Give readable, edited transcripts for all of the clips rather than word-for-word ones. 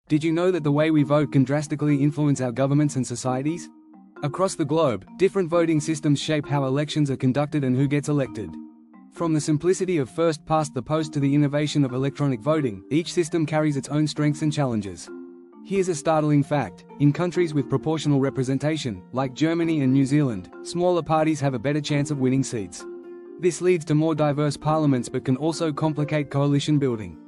Did you know that the way we vote can drastically influence our governments and societies? Across the globe, different voting systems shape how elections are conducted and who gets elected. From the simplicity of first past the post to the innovation of electronic voting, each system carries its own strengths and challenges. Here's a startling fact: in countries with proportional representation, like Germany and New Zealand, smaller parties have a better chance of winning seats. This leads to more diverse parliaments but can also complicate coalition building.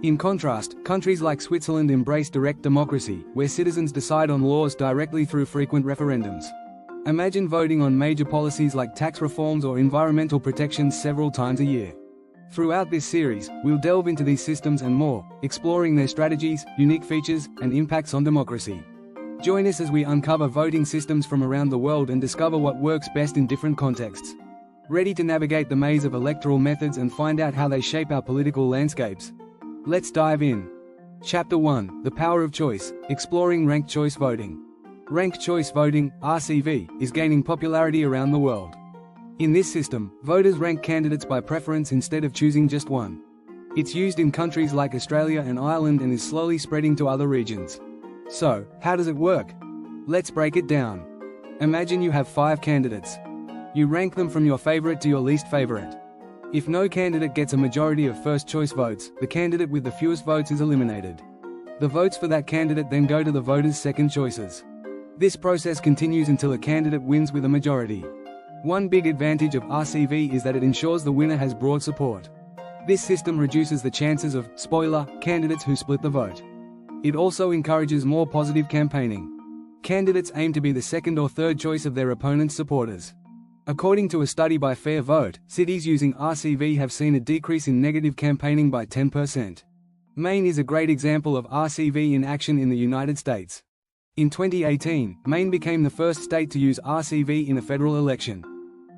In contrast, countries like Switzerland embrace direct democracy, where citizens decide on laws directly through frequent referendums. Imagine voting on major policies like tax reforms or environmental protections several times a year. Throughout this series, we'll delve into these systems and more, exploring their strategies, unique features, and impacts on democracy. Join us as we uncover voting systems from around the world and discover what works best in different contexts. Ready to navigate the maze of electoral methods and find out how they shape our political landscapes? Let's dive in. Chapter 1: The Power of Choice, Exploring Ranked Choice Voting. Ranked choice voting, RCV, is gaining popularity around the world. In this system, voters rank candidates by preference instead of choosing just one. It's used in countries like Australia and Ireland and is slowly spreading to other regions. So, how does it work? Let's break it down. Imagine you have 5 candidates. You rank them from your favorite to your least favorite. If no candidate gets a majority of first choice votes, the candidate with the fewest votes is eliminated. The votes for that candidate then go to the voters' second choices. This process continues until a candidate wins with a majority. One big advantage of RCV is that it ensures the winner has broad support. This system reduces the chances of, spoiler, candidates who split the vote. It also encourages more positive campaigning. Candidates aim to be the second or third choice of their opponent's supporters. According to a study by Fair Vote, cities using RCV have seen a decrease in negative campaigning by 10%. Maine is a great example of RCV in action in the United States. In 2018, Maine became the first state to use RCV in a federal election.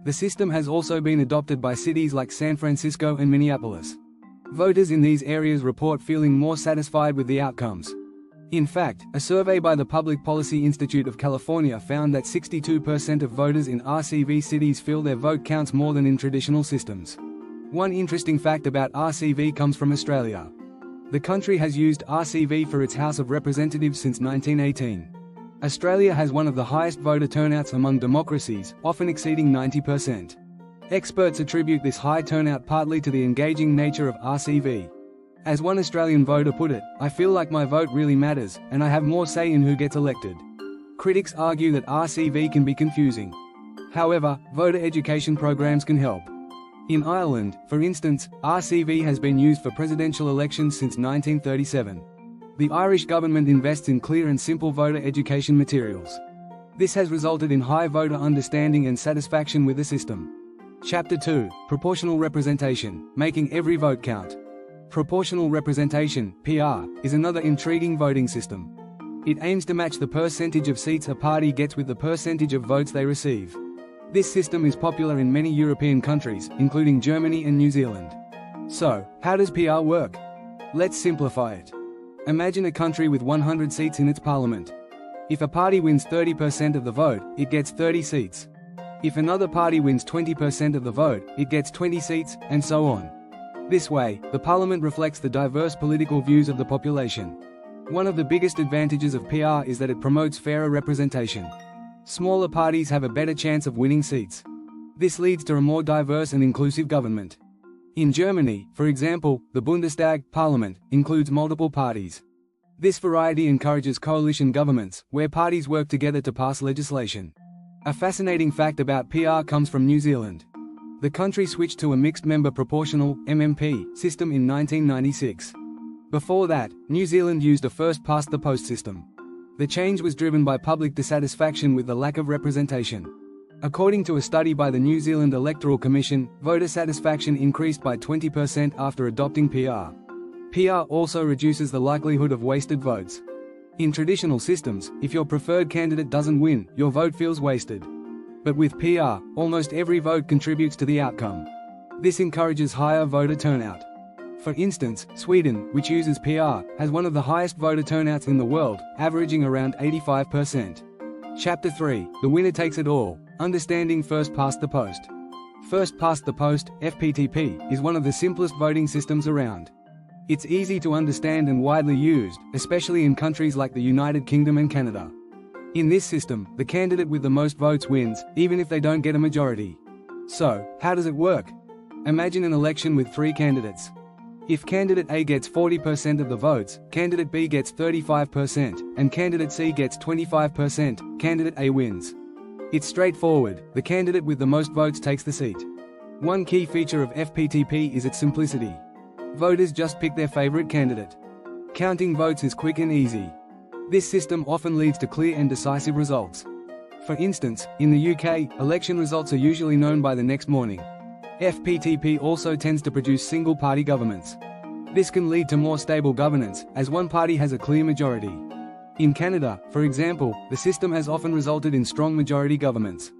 The system has also been adopted by cities like San Francisco and Minneapolis. Voters in these areas report feeling more satisfied with the outcomes. In fact, a survey by the Public Policy Institute of California found that 62% of voters in RCV cities feel their vote counts more than in traditional systems. One interesting fact about RCV comes from Australia. The country has used RCV for its House of Representatives since 1918. Australia has one of the highest voter turnouts among democracies, often exceeding 90%. Experts attribute this high turnout partly to the engaging nature of RCV. As one Australian voter put it, "I feel like my vote really matters, and I have more say in who gets elected." Critics argue that RCV can be confusing. However, voter education programs can help. In Ireland, for instance, RCV has been used for presidential elections since 1937. The Irish government invests in clear and simple voter education materials. This has resulted in high voter understanding and satisfaction with the system. Chapter 2: Proportional Representation, Making Every Vote Count. Proportional representation, PR, is another intriguing voting system. It aims to match the percentage of seats a party gets with the percentage of votes they receive. This system is popular in many European countries, including Germany and New Zealand. So, how does PR work? Let's simplify it. Imagine a country with 100 seats in its parliament. If a party wins 30% of the vote, it gets 30 seats. If another party wins 20% of the vote, it gets 20 seats, and so on. This way, the parliament reflects the diverse political views of the population. One of the biggest advantages of PR is that it promotes fairer representation. Smaller parties have a better chance of winning seats. This leads to a more diverse and inclusive government. In Germany, for example, the Bundestag, parliament, includes multiple parties. This variety encourages coalition governments, where parties work together to pass legislation. A fascinating fact about PR comes from New Zealand. The country switched to a mixed-member proportional (MMP) system in 1996. Before that, New Zealand used a first-past-the-post system. The change was driven by public dissatisfaction with the lack of representation. According to a study by the New Zealand Electoral Commission, voter satisfaction increased by 20% after adopting PR. PR also reduces the likelihood of wasted votes. In traditional systems, if your preferred candidate doesn't win, your vote feels wasted. But with PR, almost every vote contributes to the outcome. This encourages higher voter turnout. For instance, Sweden, which uses PR, has one of the highest voter turnouts in the world, averaging around 85%. Chapter 3: The Winner Takes It All, Understanding First Past the Post. First Past the Post, FPTP, is one of the simplest voting systems around. It's easy to understand and widely used, especially in countries like the United Kingdom and Canada. In this system, the candidate with the most votes wins, even if they don't get a majority. So, how does it work? Imagine an election with 3 candidates. If candidate A gets 40% of the votes, candidate B gets 35%, and candidate C gets 25%, candidate A wins. It's straightforward, the candidate with the most votes takes the seat. One key feature of FPTP is its simplicity. Voters just pick their favorite candidate. Counting votes is quick and easy. This system often leads to clear and decisive results. For instance, in the UK, election results are usually known by the next morning. FPTP also tends to produce single-party governments. This can lead to more stable governance, as one party has a clear majority. In Canada, for example, the system has often resulted in strong majority governments.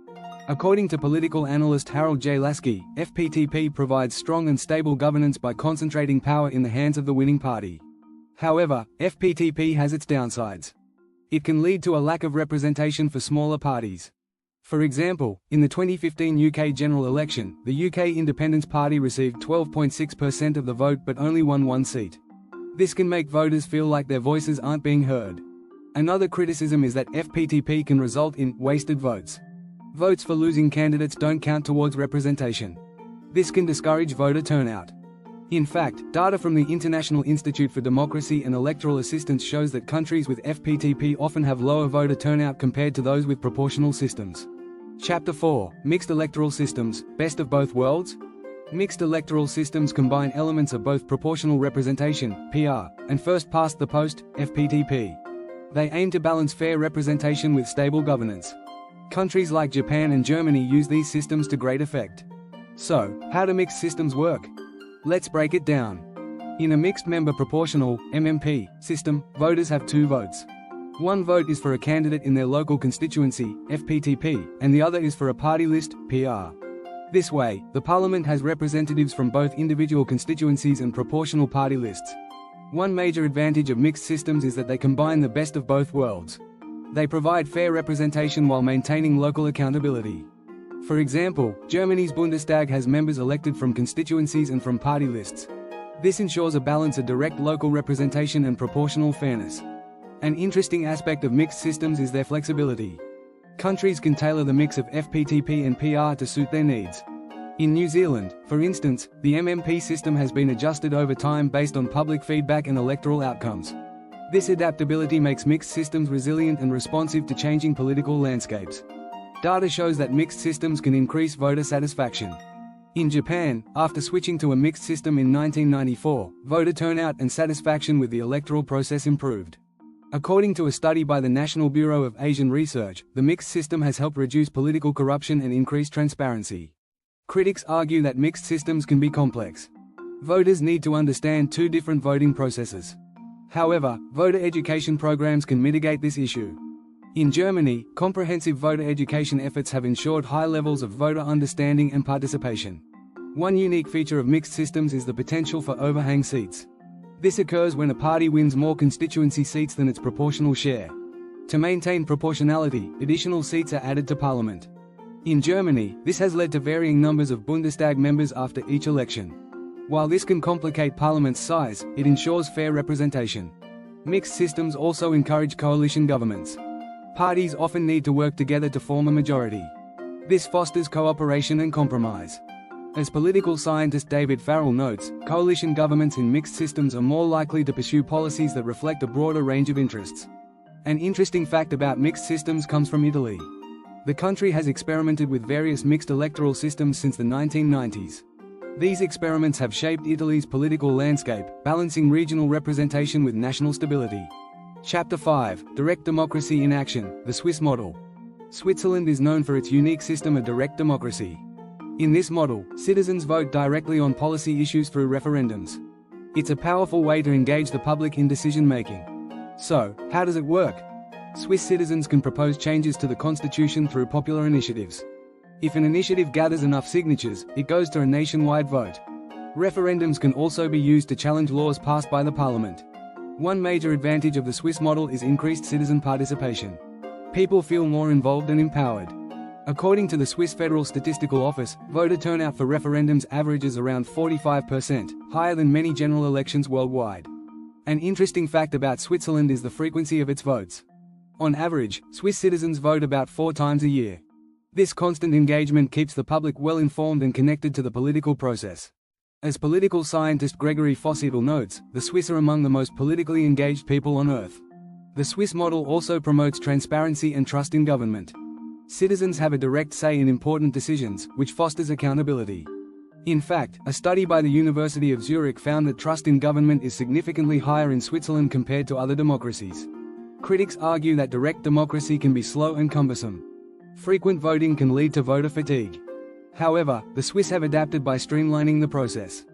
According to political analyst Harold J. Lasky, FPTP provides strong and stable governance by concentrating power in the hands of the winning party. However, FPTP has its downsides. It can lead to a lack of representation for smaller parties. For example, in the 2015 UK general election, the UK Independence Party received 12.6% of the vote but only won 1 seat. This can make voters feel like their voices aren't being heard. Another criticism is that FPTP can result in wasted votes. Votes for losing candidates don't count towards representation. This can discourage voter turnout. In fact, data from the International Institute for Democracy and Electoral Assistance shows that countries with FPTP often have lower voter turnout compared to those with proportional systems. Chapter 4: Mixed Electoral Systems, Best of Both Worlds? Mixed electoral systems combine elements of both proportional representation, PR, and first-past-the-post, FPTP. They aim to balance fair representation with stable governance. Countries like Japan and Germany use these systems to great effect. So, how do mixed systems work? Let's break it down. In a mixed-member proportional (MMP) system, voters have 2 votes. One vote is for a candidate in their local constituency, FPTP, and the other is for a party list, PR. This way, the parliament has representatives from both individual constituencies and proportional party lists. One major advantage of mixed systems is that they combine the best of both worlds. They provide fair representation while maintaining local accountability. For example, Germany's Bundestag has members elected from constituencies and from party lists. This ensures a balance of direct local representation and proportional fairness. An interesting aspect of mixed systems is their flexibility. Countries can tailor the mix of FPTP and PR to suit their needs. In New Zealand, for instance, the MMP system has been adjusted over time based on public feedback and electoral outcomes. This adaptability makes mixed systems resilient and responsive to changing political landscapes. Data shows that mixed systems can increase voter satisfaction. In Japan, after switching to a mixed system in 1994, voter turnout and satisfaction with the electoral process improved. According to a study by the National Bureau of Asian Research, the mixed system has helped reduce political corruption and increase transparency. Critics argue that mixed systems can be complex. Voters need to understand 2 different voting processes. However, voter education programs can mitigate this issue. In Germany, comprehensive voter education efforts have ensured high levels of voter understanding and participation. One unique feature of mixed systems is the potential for overhang seats. This occurs when a party wins more constituency seats than its proportional share. To maintain proportionality, additional seats are added to parliament. In Germany, this has led to varying numbers of Bundestag members after each election. While this can complicate parliament's size, it ensures fair representation. Mixed systems also encourage coalition governments. Parties often need to work together to form a majority. This fosters cooperation and compromise. As political scientist David Farrell notes, coalition governments in mixed systems are more likely to pursue policies that reflect a broader range of interests. An interesting fact about mixed systems comes from Italy. The country has experimented with various mixed electoral systems since the 1990s. These experiments have shaped Italy's political landscape, balancing regional representation with national stability. Chapter 5: Direct Democracy in Action, the Swiss Model. Switzerland is known for its unique system of direct democracy. In this model, citizens vote directly on policy issues through referendums. It's a powerful way to engage the public in decision-making. So, how does it work? Swiss citizens can propose changes to the constitution through popular initiatives. If an initiative gathers enough signatures, it goes to a nationwide vote. Referendums can also be used to challenge laws passed by the parliament. One major advantage of the Swiss model is increased citizen participation. People feel more involved and empowered. According to the Swiss Federal Statistical Office, voter turnout for referendums averages around 45%, higher than many general elections worldwide. An interesting fact about Switzerland is the frequency of its votes. On average, Swiss citizens vote about 4 times a year. This constant engagement keeps the public well informed and connected to the political process. As political scientist Gregory Fossidel notes, the Swiss are among the most politically engaged people on earth. The Swiss model also promotes transparency and trust in government. Citizens have a direct say in important decisions, which fosters accountability. In fact, a study by the University of Zurich found that trust in government is significantly higher in Switzerland compared to other democracies. Critics argue that direct democracy can be slow and cumbersome. Frequent voting can lead to voter fatigue. However, the Swiss have adapted by streamlining the process.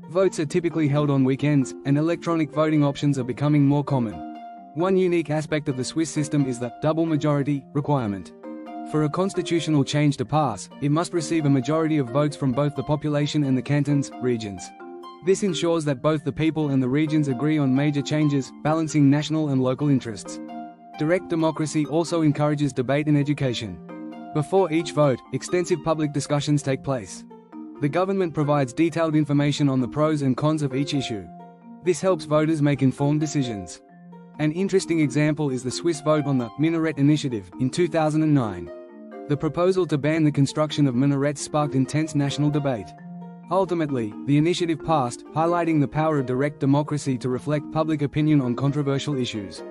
Votes are typically held on weekends, and electronic voting options are becoming more common. One unique aspect of the Swiss system is the double majority requirement. For a constitutional change to pass, it must receive a majority of votes from both the population and the cantons, regions. This ensures that both the people and the regions agree on major changes, balancing national and local interests. Direct democracy also encourages debate and education. Before each vote, extensive public discussions take place. The government provides detailed information on the pros and cons of each issue. This helps voters make informed decisions. An interesting example is the Swiss vote on the Minaret Initiative in 2009. The proposal to ban the construction of minarets sparked intense national debate. Ultimately, the initiative passed, highlighting the power of direct democracy to reflect public opinion on controversial issues.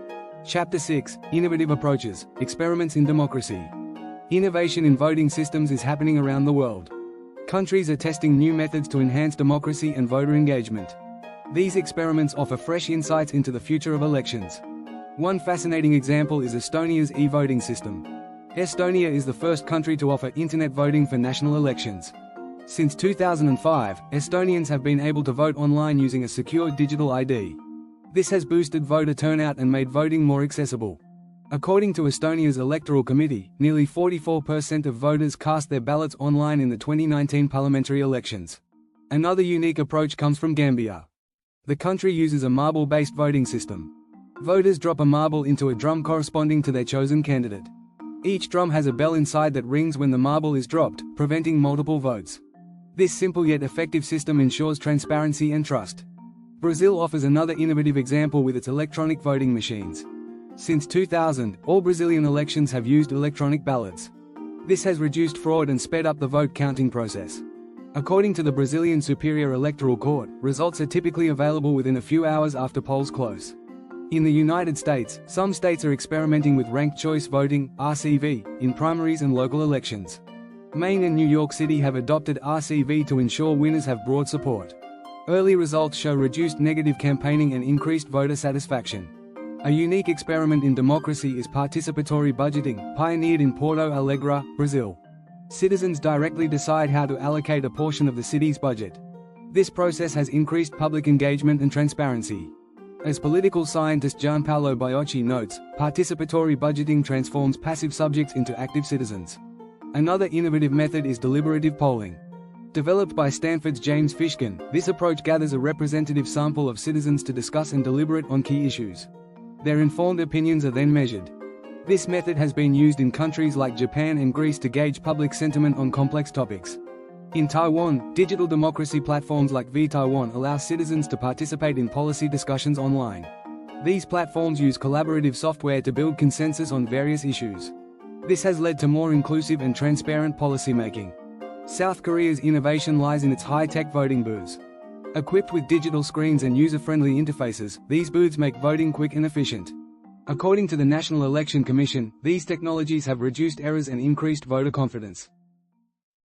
Chapter 6: Innovative Approaches, Experiments in Democracy. Innovation in voting systems is happening around the world. Countries are testing new methods to enhance democracy and voter engagement. These experiments offer fresh insights into the future of elections. One fascinating example is Estonia's e-voting system. Estonia is the first country to offer internet voting for national elections. Since 2005, Estonians have been able to vote online using a secure digital ID. This has boosted voter turnout and made voting more accessible. According to Estonia's electoral committee, nearly 44% of voters cast their ballots online in the 2019 parliamentary elections. Another unique approach comes from Gambia. The country uses a marble-based voting system. Voters drop a marble into a drum corresponding to their chosen candidate. Each drum has a bell inside that rings when the marble is dropped, preventing multiple votes. This simple yet effective system ensures transparency and trust. Brazil offers another innovative example with its electronic voting machines. Since 2000, all Brazilian elections have used electronic ballots. This has reduced fraud and sped up the vote counting process. According to the Brazilian Superior Electoral Court, results are typically available within a few hours after polls close. In the United States, some states are experimenting with ranked choice voting (RCV) in primaries and local elections. Maine and New York City have adopted RCV to ensure winners have broad support. Early results show reduced negative campaigning and increased voter satisfaction. A unique experiment in democracy is participatory budgeting, pioneered in Porto Alegre, Brazil. Citizens directly decide how to allocate a portion of the city's budget. This process has increased public engagement and transparency. As political scientist Gianpaolo Baiocchi notes, participatory budgeting transforms passive subjects into active citizens. Another innovative method is deliberative polling. Developed by Stanford's James Fishkin, this approach gathers a representative sample of citizens to discuss and deliberate on key issues. Their informed opinions are then measured. This method has been used in countries like Japan and Greece to gauge public sentiment on complex topics. In Taiwan, digital democracy platforms like vTaiwan allow citizens to participate in policy discussions online. These platforms use collaborative software to build consensus on various issues. This has led to more inclusive and transparent policymaking. South Korea's innovation lies in its high-tech voting booths. Equipped with digital screens and user-friendly interfaces, these booths make voting quick and efficient. According to the National Election Commission, these technologies have reduced errors and increased voter confidence.